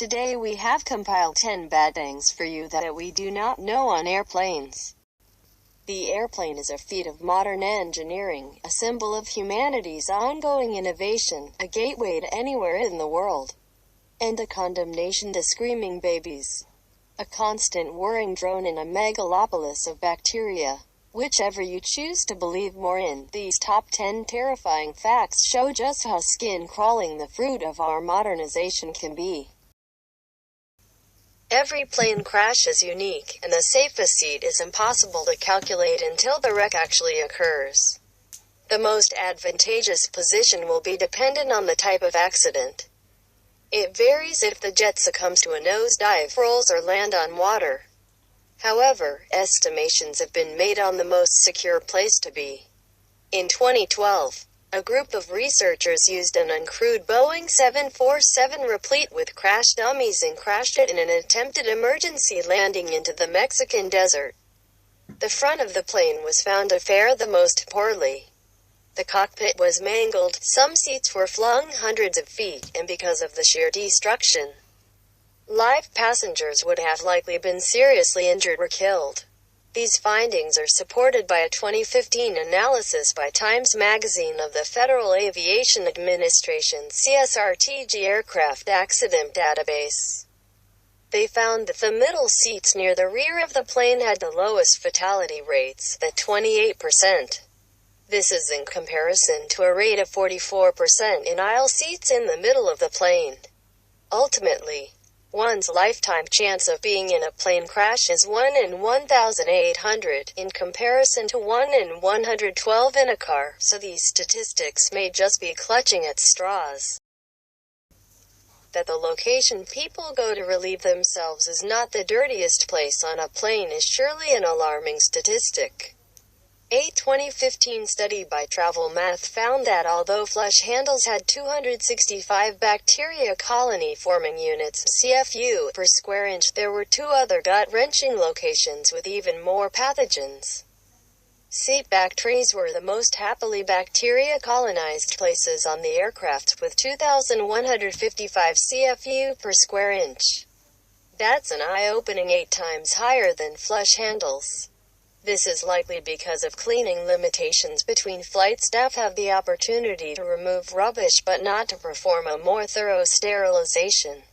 Today we have compiled 10 bad things for you that we do not know on airplanes. The airplane is a feat of modern engineering, a symbol of humanity's ongoing innovation, a gateway to anywhere in the world, and a condemnation to screaming babies. A constant whirring drone in a megalopolis of bacteria. Whichever you choose to believe more in, these top 10 terrifying facts show just how skin-crawling the fruit of our modernization can be. Every plane crash is unique, and the safest seat is impossible to calculate until the wreck actually occurs. The most advantageous position will be dependent on the type of accident. It varies if the jet succumbs to a nosedive, rolls, or land on water. However, estimations have been made on the most secure place to be. In 2012, a group of researchers used an uncrewed Boeing 747 replete with crash dummies and crashed it in an attempted emergency landing into the Mexican desert. The front of the plane was found to fare the most poorly. The cockpit was mangled, some seats were flung hundreds of feet, and because of the sheer destruction, live passengers would have likely been seriously injured or killed. These findings are supported by a 2015 analysis by Times Magazine of the Federal Aviation Administration's CSRTG aircraft accident database. They found that the middle seats near the rear of the plane had the lowest fatality rates, at 28%. This is in comparison to a rate of 44% in aisle seats in the middle of the plane. Ultimately, one's lifetime chance of being in a plane crash is 1 in 1,800, in comparison to 1 in 112 in a car, so these statistics may just be clutching at straws. That the location people go to relieve themselves is not the dirtiest place on a plane is surely an alarming statistic. A 2015 study by Travel Math found that although flush handles had 265 bacteria colony-forming units (CFU) per square inch, there were 2 other gut-wrenching locations with even more pathogens. Seatback trays were the most happily bacteria-colonized places on the aircraft, with 2,155 CFU per square inch. That's an eye-opening 8 times higher than flush handles. This is likely because of cleaning limitations. Between flight staff have the opportunity to remove rubbish but not to perform a more thorough sterilization.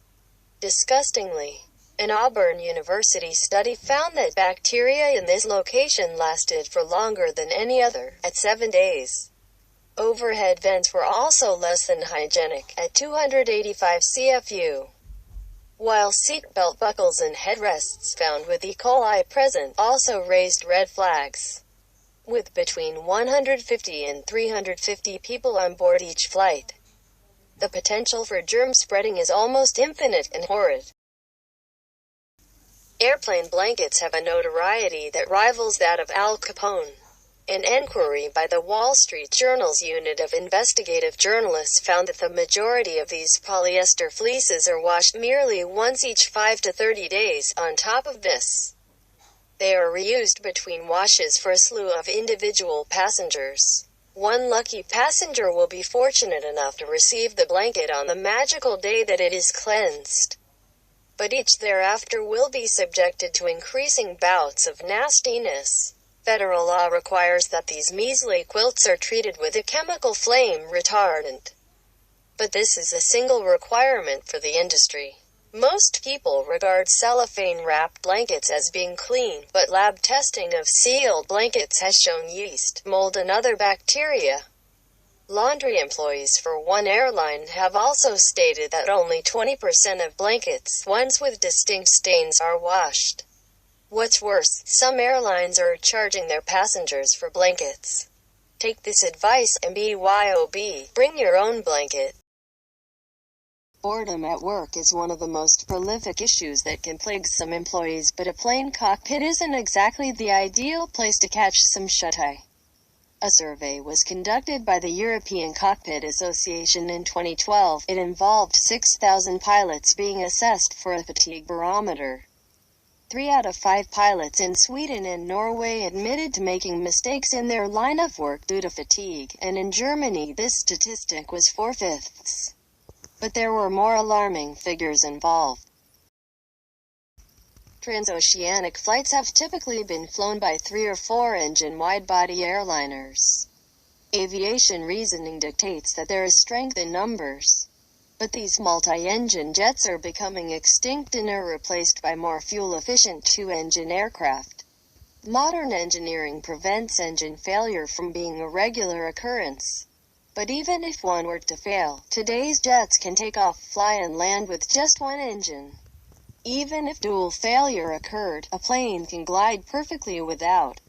Disgustingly, an Auburn University study found that bacteria in this location lasted for longer than any other, at 7 days. Overhead vents were also less than hygienic, at 285 CFU. While seatbelt buckles and headrests found with E. coli present also raised red flags. With between 150 and 350 people on board each flight, the potential for germ spreading is almost infinite and horrid. Airplane blankets have a notoriety that rivals that of Al Capone. An inquiry by the Wall Street Journal's unit of investigative journalists found that the majority of these polyester fleeces are washed merely once each 5 to 30 days. On top of this, they are reused between washes for a slew of individual passengers. One lucky passenger will be fortunate enough to receive the blanket on the magical day that it is cleansed. But each thereafter will be subjected to increasing bouts of nastiness. Federal law requires that these measly quilts are treated with a chemical flame retardant. But this is a single requirement for the industry. Most people regard cellophane-wrapped blankets as being clean, but lab testing of sealed blankets has shown yeast, mold, and other bacteria. Laundry employees for one airline have also stated that only 20% of blankets, ones with distinct stains, are washed. What's worse, some airlines are charging their passengers for blankets. Take this advice and BYOB, bring your own blanket. Boredom at work is one of the most prolific issues that can plague some employees, but a plane cockpit isn't exactly the ideal place to catch some shut-eye. A survey was conducted by the European Cockpit Association in 2012. It involved 6,000 pilots being assessed for a fatigue barometer. 3 out of 5 pilots in Sweden and Norway admitted to making mistakes in their line of work due to fatigue, and in Germany this statistic was 4/5. But there were more alarming figures involved. Transoceanic flights have typically been flown by 3 or 4 engine wide-body airliners. Aviation reasoning dictates that there is strength in numbers. But these multi-engine jets are becoming extinct and are replaced by more fuel-efficient 2-engine aircraft. Modern engineering prevents engine failure from being a regular occurrence. But even if one were to fail, today's jets can take off, fly and land with just one engine. Even if dual failure occurred, a plane can glide perfectly without.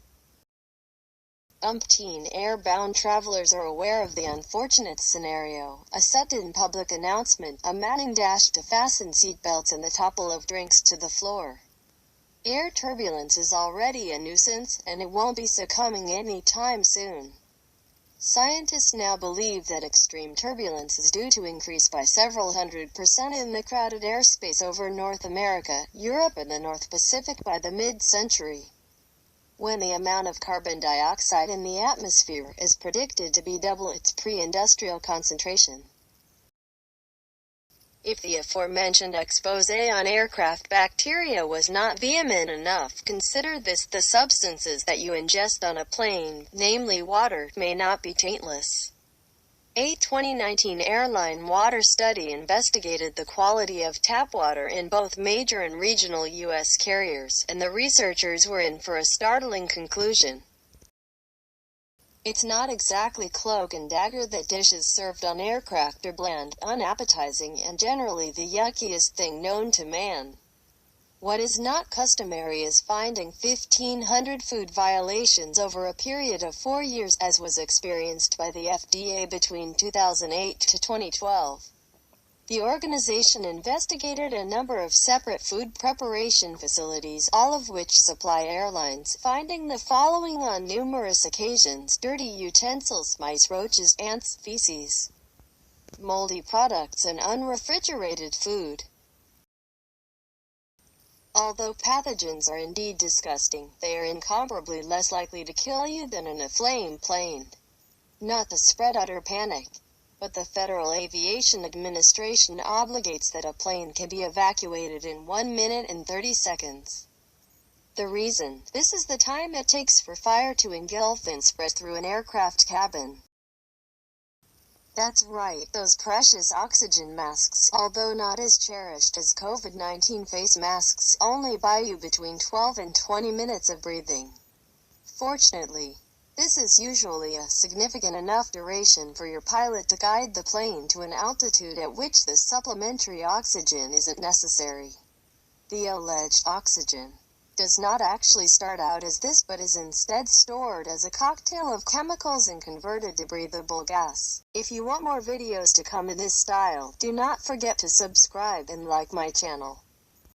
Umpteen airbound travelers are aware of the unfortunate scenario: a sudden public announcement, a manning dash to fasten seatbelts and the topple of drinks to the floor. Air turbulence is already a nuisance, and it won't be succumbing any time soon. Scientists now believe that extreme turbulence is due to increase by several 100% in the crowded airspace over North America, Europe and the North Pacific by the mid-century, when the amount of carbon dioxide in the atmosphere is predicted to be double its pre-industrial concentration. If the aforementioned exposé on aircraft bacteria was not vehement enough, consider this: the substances that you ingest on a plane, namely water, may not be taintless. A 2019 airline water study investigated the quality of tap water in both major and regional U.S. carriers, and the researchers were in for a startling conclusion. It's not exactly cloak and dagger that dishes served on aircraft are bland, unappetizing, and generally the yuckiest thing known to man. What is not customary is finding 1,500 food violations over a period of 4 years, as was experienced by the FDA between 2008 to 2012. The organization investigated a number of separate food preparation facilities, all of which supply airlines, finding the following on numerous occasions: dirty utensils, mice, roaches, ants, feces, moldy products, and unrefrigerated food. Although pathogens are indeed disgusting, they are incomparably less likely to kill you than an aflame plane. Not to spread utter panic, but the Federal Aviation Administration obligates that a plane can be evacuated in 1 minute and 30 seconds. The reason: this is the time it takes for fire to engulf and spread through an aircraft cabin. That's right, those precious oxygen masks, although not as cherished as COVID-19 face masks, only buy you between 12 and 20 minutes of breathing. Fortunately, this is usually a significant enough duration for your pilot to guide the plane to an altitude at which the supplementary oxygen isn't necessary. The alleged oxygen does not actually start out as this, but is instead stored as a cocktail of chemicals and converted to breathable gas. If you want more videos to come in this style, do not forget to subscribe and like my channel.